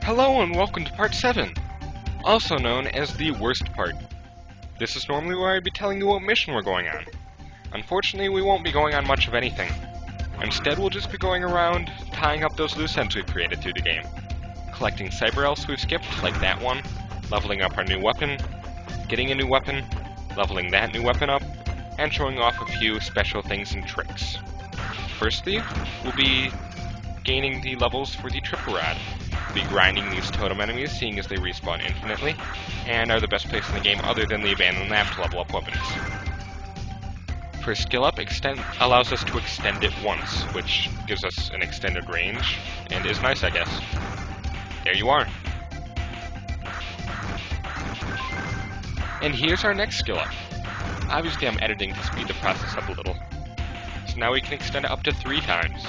Hello and welcome to part 7, also known as the worst part. This is normally where I'd be telling you what mission we're going on. Unfortunately, we won't be going on much of anything. Instead, we'll just be going around tying up those loose ends we've created through the game. Collecting cyber elves we've skipped, like that one, leveling up our new weapon, getting a new weapon, leveling that new weapon up, and showing off a few special things and tricks. Firstly, we'll be gaining the levels for the triple rod. We'll be grinding these totem enemies, seeing as they respawn infinitely, and are the best place in the game other than the abandoned lab to level up weapons. For skill up, extend allows us to extend it once, which gives us an extended range, and is nice, I guess. There you are. And here's our next skill up. Obviously I'm editing to speed the process up a little. So now we can extend it up to 3 times.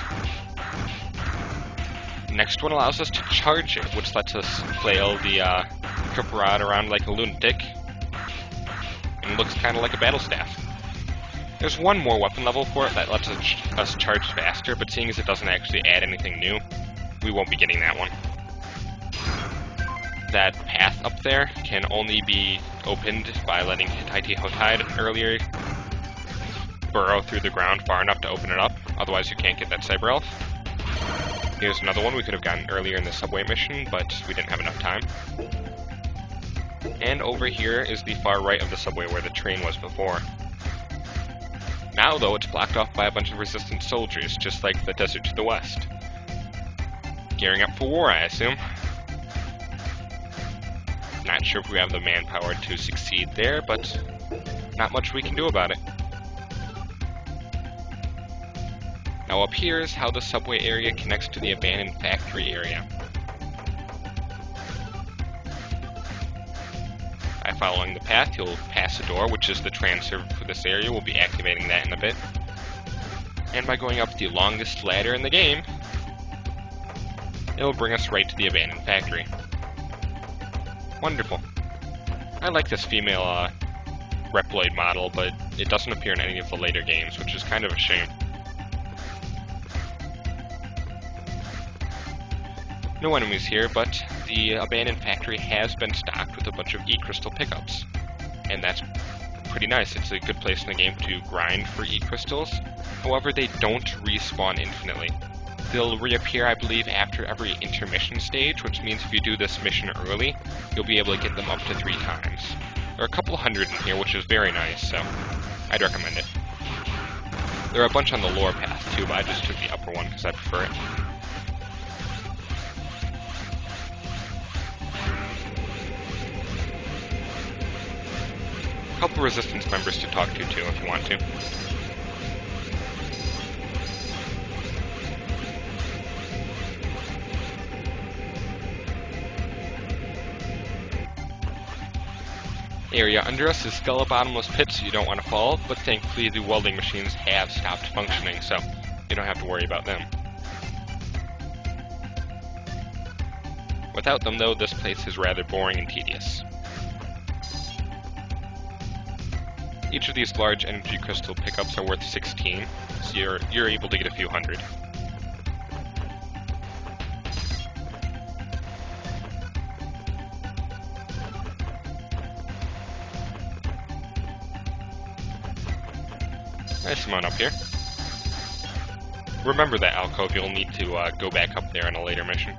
Next one allows us to charge it, which lets us flail the triple rod around like a lunatic. And looks kind of like a battle staff. There's one more weapon level for it that lets us charge faster, but seeing as it doesn't actually add anything new, we won't be getting that one. That path up there can only be opened by letting Hotide earlier burrow through the ground far enough to open it up, otherwise you can't get that cyber elf. Here's another one we could have gotten earlier in the subway mission, but we didn't have enough time. And over here is the far right of the subway where the train was before. Now, though, it's blocked off by a bunch of resistant soldiers, just like the desert to the west. Gearing up for war, I assume. Not sure if we have the manpower to succeed there, but not much we can do about it. Now up here is how the subway area connects to the abandoned factory area. By following the path, you'll pass a door, which is the transfer for this area. We'll be activating that in a bit. And by going up the longest ladder in the game, it'll bring us right to the abandoned factory. Wonderful. I like this female Reploid model, but it doesn't appear in any of the later games, which is kind of a shame. No enemies here, but the abandoned factory has been stocked with a bunch of E-crystal pickups. And that's pretty nice. It's a good place in the game to grind for E-crystals. However, they don't respawn infinitely. They'll reappear, I believe, after every intermission stage, which means if you do this mission early, you'll be able to get them up to 3 times. There are a couple hundred in here, which is very nice, so I'd recommend it. There are a bunch on the lower path, too, but I just took the upper one because I prefer it. A couple resistance members to talk to, too, if you want to. Area under us is still a bottomless pit, so you don't want to fall, but thankfully the welding machines have stopped functioning, so you don't have to worry about them. Without them, though, this place is rather boring and tedious. Each of these large energy crystal pickups are worth 16, so you're able to get a few hundred. Nice amount up here. Remember that alcove, you'll need to go back up there in a later mission.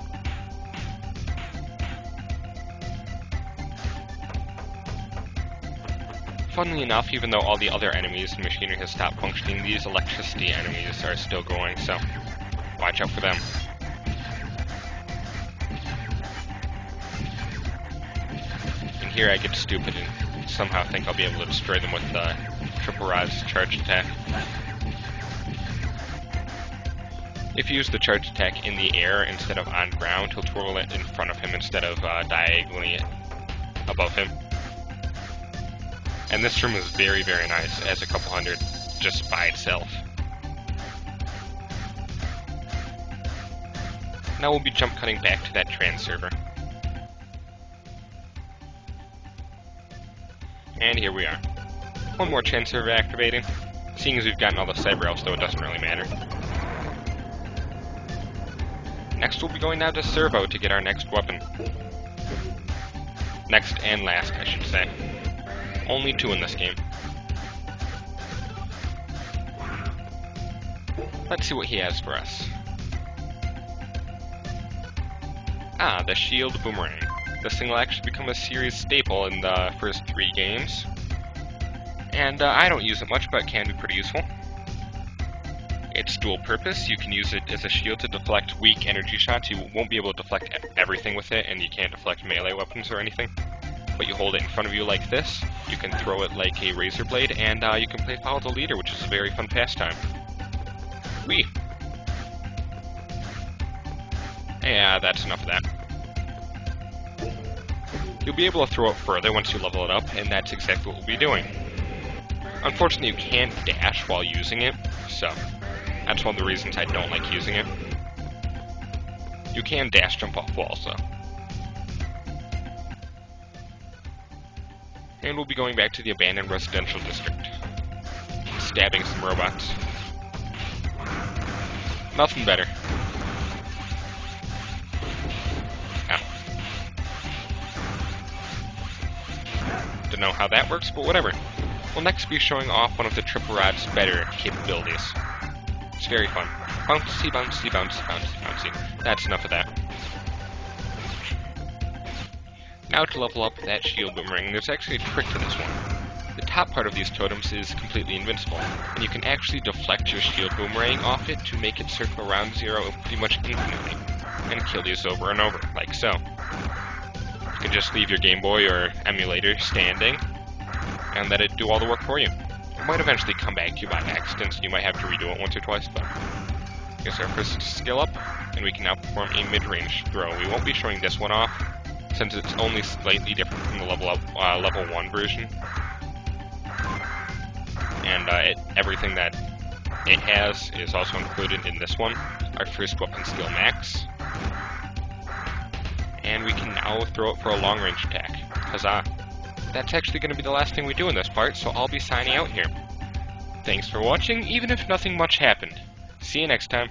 Funnily enough, even though all the other enemies and machinery has stopped functioning, these electricity enemies are still going, so watch out for them. And here I get stupid and somehow think I'll be able to destroy them with the triple rod's charge attack. If you use the charge attack in the air instead of on ground, he'll twirl it in front of him instead of diagonally above him. And this room is very, very nice, as a couple hundred just by itself. Now we'll be jump cutting back to that trans server. And here we are. One more trans server activating. Seeing as we've gotten all the cyber elves, though, it doesn't really matter. Next we'll be going down to Servo to get our next weapon. Next and last, I should say. Only 2 in this game. Let's see what he has for us. Ah, the shield boomerang. This thing will actually become a series staple in the first 3 games. And I don't use it much, but it can be pretty useful. It's dual purpose. You can use it as a shield to deflect weak energy shots. You won't be able to deflect everything with it, and you can't deflect melee weapons or anything. But you hold it in front of you like this, you can throw it like a razor blade, and you can play Follow the Leader, which is a very fun pastime. Whee! Yeah, that's enough of that. You'll be able to throw it further once you level it up, and that's exactly what we'll be doing. Unfortunately, you can't dash while using it, so that's one of the reasons I don't like using it. You can dash jump off walls, though. And we'll be going back to the abandoned residential district. Stabbing some robots. Nothing better. Ow. Don't know how that works, but whatever. We'll next be showing off one of the Triple Rod's better capabilities. It's very fun. Bouncy, bouncy, bouncy, bouncy, bouncy. That's enough of that. Now to level up that shield boomerang, there's actually a trick to this one. The top part of these totems is completely invincible, and you can actually deflect your shield boomerang off it to make it circle around Zero pretty much infinitely, and kill these over and over, like so. You can just leave your Game Boy or emulator standing, and let it do all the work for you. It might eventually come back to you by accident, so you might have to redo it once or twice, but here's our first skill up, and we can now perform a mid-range throw. We won't be showing this one off, since it's only slightly different from the level 1 version. And everything that it has is also included in this one. Our first weapon skill max. And we can now throw it for a long range attack. Huzzah. That's actually going to be the last thing we do in this part, so I'll be signing out here. Thanks for watching, even if nothing much happened. See you next time.